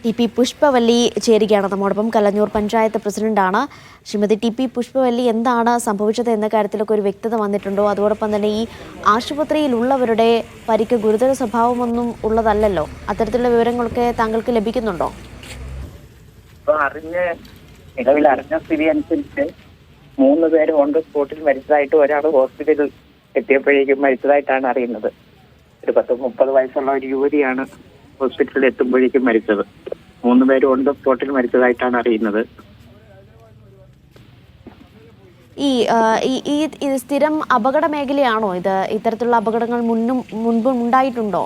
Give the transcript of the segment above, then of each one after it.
TP. Pushpavalli ചേരുകയാണ് നമ്മോടൊപ്പം. കലഞ്ഞൂർ പഞ്ചായത്ത് പ്രസിഡന്റാണ് ശ്രീമതി ടി.പി. പുഷ്പവല്ലി. എന്താണ് സംഭവിച്ചത് എന്ന കാര്യത്തിലൊക്കെ ഒരു വ്യക്തത വന്നിട്ടുണ്ടോ? അതോടൊപ്പം തന്നെ ഈ ആശുപത്രിയിലുള്ളവരുടെ പരിക്ക് ഗുരുതര സ്വഭാവമൊന്നും ഉള്ളതല്ലല്ലോ. അത്തരത്തിലുള്ള വിവരങ്ങളൊക്കെ താങ്കൾക്ക് ലഭിക്കുന്നുണ്ടോ? നിലവിൽ സ്ഥിതി അനുസരിച്ച് 3 പേര് ഓൺ ദ സ്പോട്ടിൽ മരിച്ചതായിട്ട്, ഒരാൾ ഹോസ്പിറ്റലിൽ എത്തിയപ്പോഴേക്കും മരിച്ചതായിട്ടാണ് അറിയുന്നത്. ഒരു 30 വയസ്സുള്ള ഒരു യുവതിയാണ് ഹോസ്പിറ്റലിൽ എത്തുമ്പോഴേക്കും മരിച്ചത്. 3 പേര് ഓൺ ദ സ്പോട്ടിൽ മരിച്ചതായിട്ടാണ് അറിയുന്നത്. ഈ സ്ഥിരം അപകട മേഖലയാണോ ഇത്? ഇത്തരത്തിലുള്ള അപകടങ്ങൾ മുൻപും ഉണ്ടായിട്ടുണ്ടോ?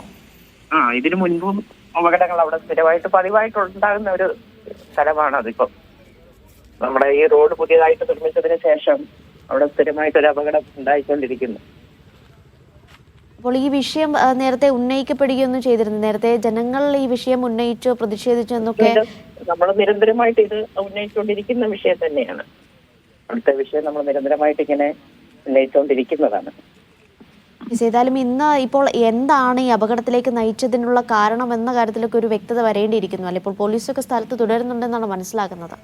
ഇതിനു മുൻപും അപകടങ്ങൾ അവിടെ സ്ഥിരമായിട്ട് പതിവായിട്ടുണ്ടാകുന്ന ഒരു സ്ഥലമാണ്. അതിപ്പം നമ്മുടെ ഈ റോഡ് പുതിയതായിട്ട് നിർമ്മിച്ചതിന് ശേഷം അവിടെ സ്ഥിരമായിട്ടൊരു അപകടം ഉണ്ടായിക്കൊണ്ടിരിക്കുന്നു. അപ്പോൾ ഈ വിഷയം നേരത്തെ ഉന്നയിക്കപ്പെടുകയൊന്നും ചെയ്തിരുന്നു? നേരത്തെ ജനങ്ങൾ ഈ വിഷയം ഉന്നയിച്ചു പ്രതിഷേധിച്ചു എന്നൊക്കെ നമ്മൾ നിരന്തരമായിട്ട് ഇത് ഉന്നയിച്ചുകൊണ്ടിരിക്കുന്ന വിഷയം തന്നെയാണ്. അടുത്ത വിഷയം നമ്മൾ നിരന്തരമായിട്ട് ഇങ്ങനെ ഉന്നയിച്ചുകൊണ്ടിരിക്കുന്നതാണ്. ഏതായാലും ഇന്ന് ഇപ്പോൾ എന്താണ് ഈ അപകടത്തിലേക്ക് നയിച്ചതിനുള്ള കാരണം എന്ന കാര്യത്തിലൊക്കെ ഒരു വ്യക്തത വരേണ്ടിയിരിക്കുന്നു അല്ലെ? ഇപ്പോൾ പോലീസൊക്കെ സ്ഥലത്ത് തുടരുന്നുണ്ടെന്നാണ് മനസ്സിലാക്കുന്നത്.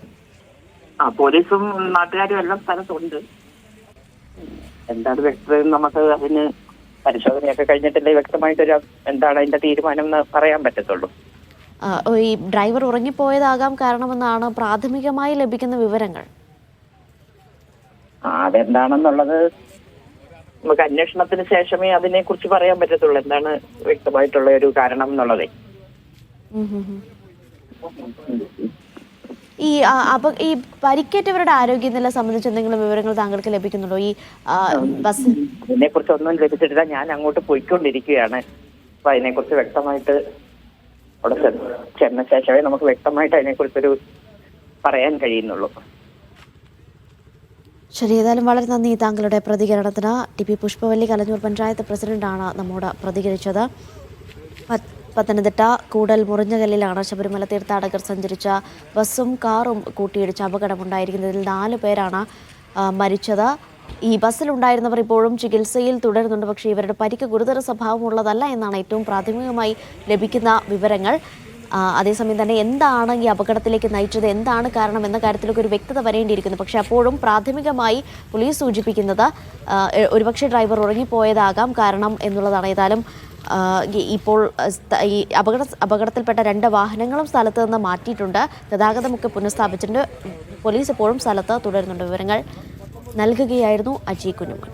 പോലീസും നാട്ടുകാരും എല്ലാം സ്ഥലത്തുണ്ട്. എന്താണ് വ്യക്തത നമുക്ക് അതിന് പരിശോധനയൊക്കെ കഴിഞ്ഞിട്ടല്ലേ വ്യക്തമായിട്ടൊരു എന്താണ് അതിന്റെ തീരുമാനം എന്ന് പറയാൻ പറ്റത്തുള്ളൂ. ഈ ഡ്രൈവർ ഉറങ്ങിപ്പോയതാകാം കാരണമെന്നാണ് പ്രാഥമികമായി ലഭിക്കുന്ന വിവരങ്ങൾ. അതെന്താണെന്നുള്ളത് നമുക്ക് അന്വേഷണത്തിന് ശേഷമേ അതിനെ കുറിച്ച് പറയാൻ പറ്റത്തുള്ളൂ. എന്താണ് വ്യക്തമായിട്ടുള്ള ഒരു കാരണം എന്നുള്ളതേ. ഈ പരിക്കേറ്റവരുടെ ആരോഗ്യനില സംബന്ധിച്ച് എന്തെങ്കിലും വിവരങ്ങൾ താങ്കൾക്ക് ലഭിക്കുന്നുണ്ടോ? ഈ ബസ് ഇതിനെ കുറിച്ച് ഒന്നും ലഭിച്ചിട്ടില്ല. ഞാൻ അങ്ങോട്ട് പോയിക്കൊണ്ടിരിക്കുകയാണ്. അപ്പൊ അതിനെക്കുറിച്ച് വ്യക്തമായിട്ട് അവിടെ ചെന്ന ശേഷമേ നമുക്ക് വ്യക്തമായിട്ട് അതിനെക്കുറിച്ചൊരു പറയാൻ കഴിയുന്നുള്ളൂ. ശരി, ഏതായാലും വളരെ നന്ദി താങ്കളുടെ പ്രതികരണത്തിന്. ടി.പി. പുഷ്പവല്ലി കലഞ്ഞൂർ പഞ്ചായത്ത് പ്രസിഡന്റാണ് നമ്മോട് പ്രതികരിച്ചത്. പത്തനംതിട്ട കൂടൽ മുറിഞ്ഞകല്ലിലാണ് ശബരിമല തീർത്ഥാടകർ സഞ്ചരിച്ച ബസ്സും കാറും കൂട്ടിയിടിച്ച് അപകടമുണ്ടായിരിക്കുന്നതിൽ 4 പേരാണ് മരിച്ചത്. ഈ ബസ്സിലുണ്ടായിരുന്നവർ ഇപ്പോഴും ചികിത്സയിൽ തുടരുന്നുണ്ട്. പക്ഷേ ഇവരുടെ പരിക്ക് ഗുരുതര സ്വഭാവമുള്ളതല്ല എന്നാണ് ഏറ്റവും പ്രാഥമികമായി ലഭിക്കുന്ന വിവരങ്ങൾ. അതേസമയം തന്നെ എന്താണ് ഈ അപകടത്തിലേക്ക് നയിച്ചത്, എന്താണ് കാരണം എന്ന കാര്യത്തിലൊക്കെ ഒരു വ്യക്തത വരേണ്ടിയിരിക്കുന്നു. പക്ഷേ അപ്പോഴും പ്രാഥമികമായി പോലീസ് സൂചിപ്പിക്കുന്നത് ഒരുപക്ഷെ ഡ്രൈവർ ഉറങ്ങിപ്പോയതാകാം കാരണം എന്നുള്ളതാണ്. ഏതായാലും ഇപ്പോൾ ഈ അപകടത്തിൽപ്പെട്ട 2 വാഹനങ്ങളും സ്ഥലത്ത് നിന്ന് മാറ്റിയിട്ടുണ്ട്. ഗതാഗതമൊക്കെ പുനഃസ്ഥാപിച്ചിട്ടുണ്ട്. പോലീസ് ഇപ്പോഴും സ്ഥലത്ത് തുടരുന്നുണ്ട്. വിവരങ്ങൾ നൽകുകയായിരുന്നു അജി കുഞ്ഞുമോൻ.